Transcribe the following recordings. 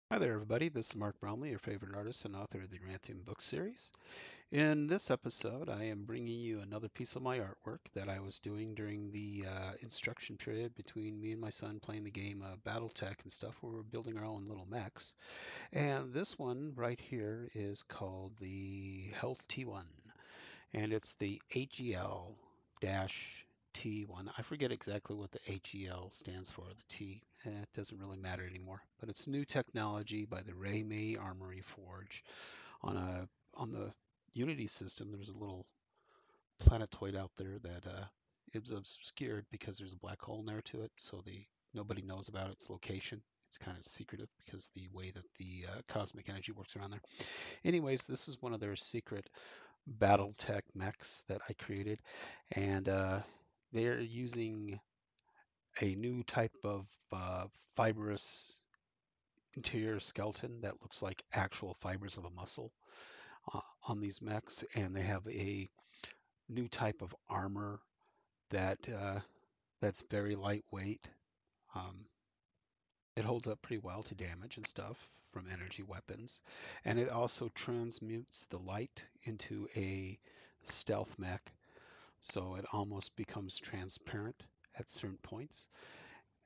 Hi there, everybody. This is Mark Bromley, your favorite artist and author of the Yoranthium book series. In this episode, I am bringing you another piece of my artwork that I was doing during the instruction period between me and my son playing the game BattleTech and stuff, where we're building our own little mechs. And this one right here is called the HEL-T1, and it's the HEL-T1. I forget exactly what the HEL stands for, the T. It doesn't really matter anymore. But it's new technology by the Reimei Armory Forge on the Unity system. There's a little planetoid out there that is obscured because there's a black hole near to it, so the nobody knows about its location. It's kind of secretive because the way that the cosmic energy works around there. Anyways, this is one of their secret BattleTech mechs that I created, and they're using a new type of fibrous interior skeleton that looks like actual fibers of a muscle on these mechs, and they have a new type of armor that's very lightweight. Um, it holds up pretty well to damage and stuff from energy weapons, and it also transmutes the light into a stealth mech, so it almost becomes transparent at certain points.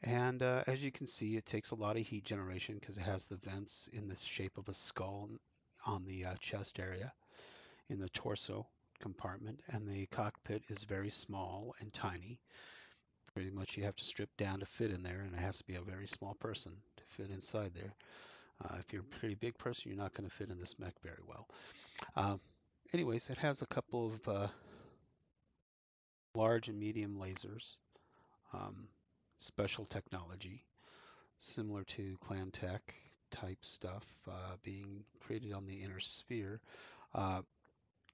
And as you can see, it takes a lot of heat generation because it has the vents in the shape of a skull on the chest area in the torso compartment, and the cockpit is very small and tiny. Pretty much you have to strip down to fit in there, and it has to be a very small person to fit inside there. If you're a pretty big person, you're not going to fit in this mech very well. Uh, Anyways, it has a couple of large and medium lasers, um, special technology, similar to Clan Tech type stuff being created on the inner sphere. Uh,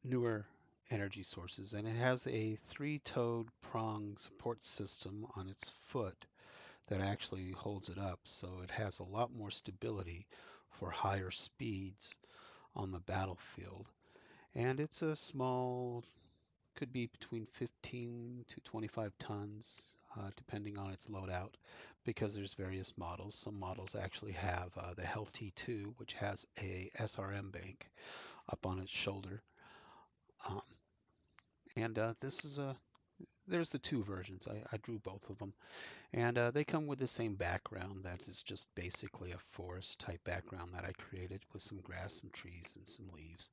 Newer energy sources, and it has a three-toed prong support system on its foot that actually holds it up, so it has a lot more stability for higher speeds on the battlefield. And it's a small, could be between 15 to 25 tons, depending on its loadout, because there's various models. Some models actually have the HEL-T2, which has a SRM bank up on its shoulder. Um, and this is a there's the two versions. I drew both of them, and they come with the same background. That is just basically a forest type background that I created with some grass, some trees, and some leaves.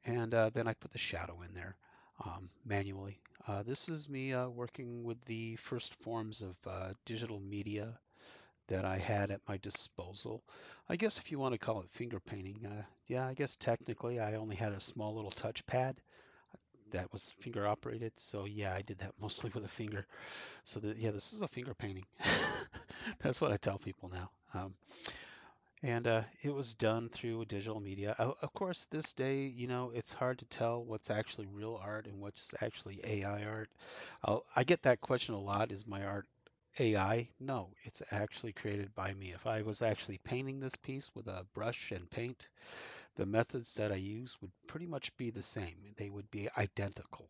And then I put the shadow in there manually. This is me working with the first forms of digital media that I had at my disposal. I guess if you want to call it finger painting, yeah, I guess technically I only had a small little touchpad that was finger operated. So yeah, I did that mostly with a finger. So yeah, this is a finger painting. That's what I tell people now. And it was done through digital media. Of course, this day, it's hard to tell what's actually real art and what's actually AI art. I get that question a lot. Is my art AI? No, it's actually created by me. If I was actually painting this piece with a brush and paint, the methods that I use would pretty much be the same. They would be identical.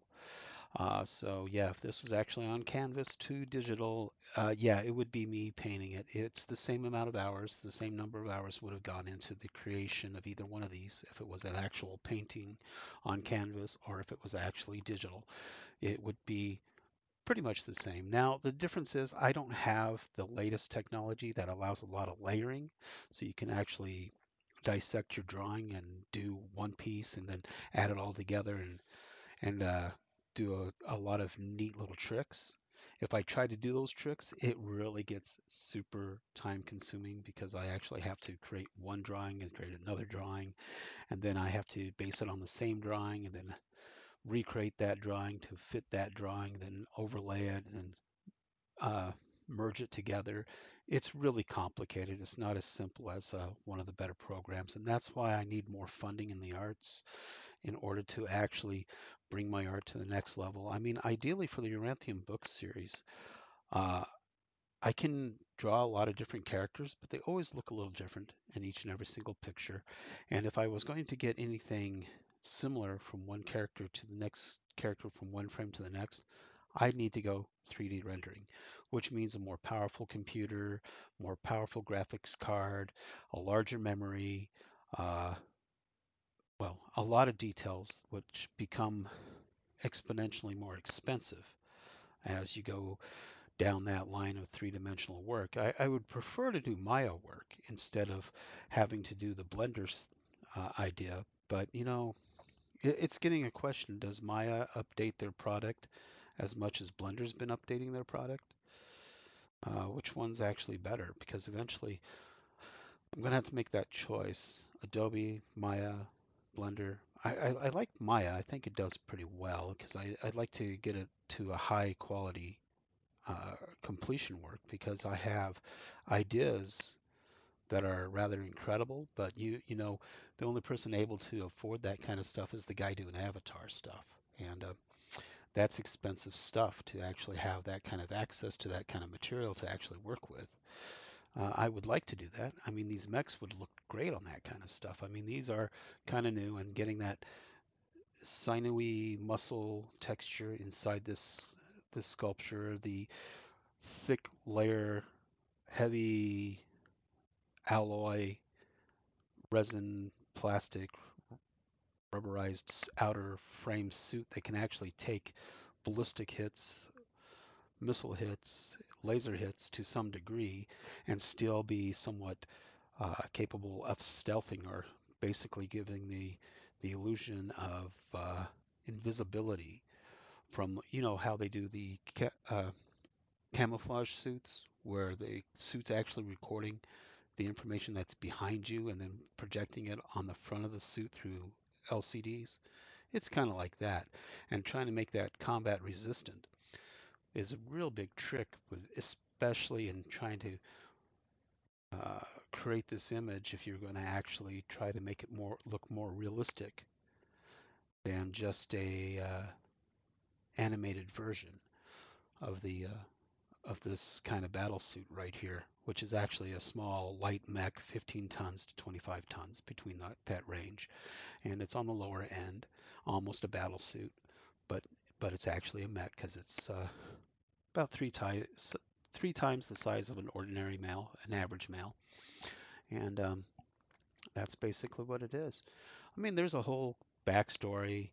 So yeah, if this was actually on canvas to digital, yeah, it would be me painting it. It's the same amount of hours, the same number of hours would have gone into the creation of either one of these if it was an actual painting on canvas or if it was actually digital. It would be pretty much the same. Now, the difference is I don't have the latest technology that allows a lot of layering, so you can actually dissect your drawing and do one piece and then add it all together and do a lot of neat little tricks. If I try to do those tricks, it really gets super time consuming because I actually have to create one drawing and create another drawing, and then I have to base it on the same drawing and then recreate that drawing to fit that drawing, then overlay it and uh, merge it together. It's really complicated. It's not as simple as one of the better programs, and that's why I need more funding in the arts in order to actually bring my art to the next level. I mean, ideally for the Uranthium book series, uh, I can draw a lot of different characters, but they always look a little different in each and every single picture. And if I was going to get anything similar from one character to the next character from one frame to the next, I need to go 3D rendering, which means a more powerful computer, more powerful graphics card, a larger memory, uh, well, a lot of details which become exponentially more expensive as you go down that line of three-dimensional work. I would prefer to do Maya work instead of having to do the Blender idea. But it's getting a question: does Maya update their product as much as Blender's been updating their product? Which one's actually better? Because eventually I'm gonna have to make that choice. Adobe, Maya, Blender. I like Maya. I think it does pretty well because I'd like to get it to a high quality uh, completion work because I have ideas that are rather incredible, but the only person able to afford that kind of stuff is the guy doing avatar stuff. And that's expensive stuff to actually have that kind of access to that kind of material to actually work with. I would like to do that. I mean, these mechs would look great on that kind of stuff. I mean, these are kind of new, and getting that sinewy muscle texture inside this sculpture, the thick layer, heavy alloy, resin, plastic, rubberized outer frame suit that can actually take ballistic hits, missile hits, laser hits to some degree, and still be somewhat capable of stealthing or basically giving the illusion of invisibility from how they do the camouflage suits where the suit's actually recording the information that's behind you and then projecting it on the front of the suit through LCDs. It's kind of like that. And trying to make that combat resistant is a real big trick with, especially in trying to create this image if you're going to actually try to make it look more realistic than just a animated version of the of this kind of battle suit right here, which is actually a small light mech, 15 tons to 25 tons between that range, and it's on the lower end, almost a battle suit, but it's actually a mech because it's about three times the size of an ordinary male, an average male, and that's basically what it is. I mean, there's a whole backstory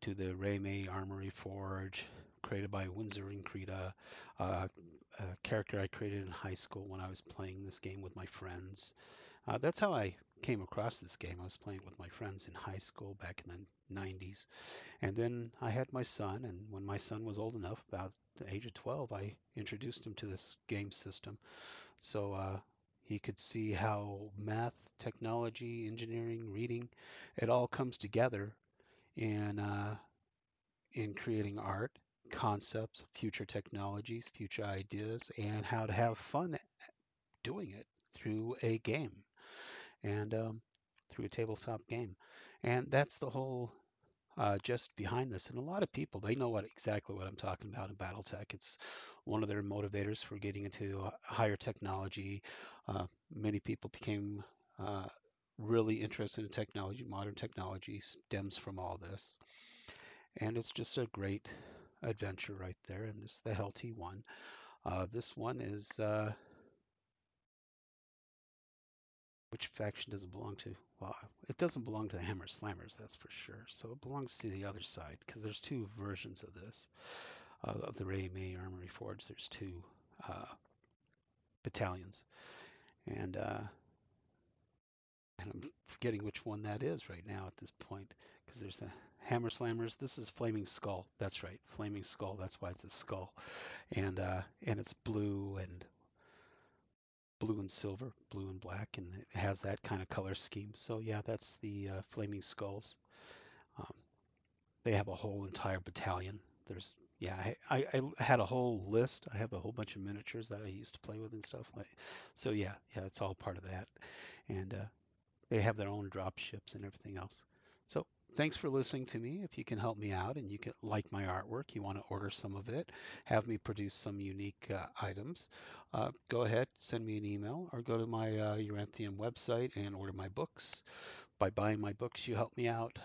to the Reimei Armory Forge, created by Windsor and Krita, a character I created in high school when I was playing this game with my friends. That's how I came across this game. I was playing with my friends in high school back in the 90s. And then I had my son, and when my son was old enough, about the age of 12, I introduced him to this game system. So he could see how math, technology, engineering, reading, it all comes together in creating art, concepts, future technologies, future ideas, and how to have fun doing it through a game and through a tabletop game. And that's the whole just behind this. And a lot of people, they know exactly what I'm talking about in BattleTech. It's one of their motivators for getting into higher technology. Many people became really interested in technology. Modern technology stems from all this. And it's just a great adventure right there. And this is the HEL-T1. This one is, which faction does it belong to? Well, it doesn't belong to the Hammer Slammers, that's for sure. So it belongs to the other side because there's two versions of this. Of the Reimei Armory Forge, there's two uh, battalions. And I'm forgetting which one that is right now at this point because there's the Hammer Slammers. This is Flaming Skull. That's right, Flaming Skull. That's why it's a skull. And it's blue and silver, blue and black, and it has that kind of color scheme. So yeah, that's the Flaming Skulls. Um, they have a whole entire battalion. There's yeah, I had a whole list. I have a whole bunch of miniatures that I used to play with and stuff like. So yeah, it's all part of that, and they have their own drop ships and everything else. So thanks for listening to me. If you can help me out and you can like my artwork, you want to order some of it, have me produce some unique items, go ahead, send me an email or go to my Yoranthium website and order my books. By buying my books, you help me out.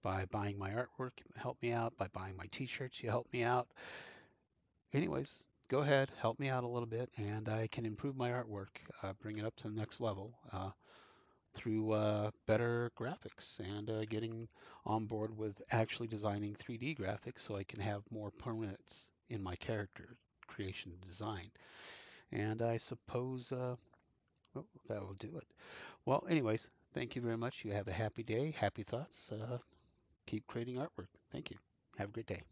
By buying my artwork, you help me out. By buying my t-shirts, you help me out. Anyways, go ahead, help me out a little bit, and I can improve my artwork, bring it up to the next level through better graphics and getting on board with actually designing 3D graphics so I can have more permanence in my character creation and design. And I suppose that will do it. Well, anyways, thank you very much. You have a happy day, happy thoughts. Keep creating artwork. Thank you. Have a great day.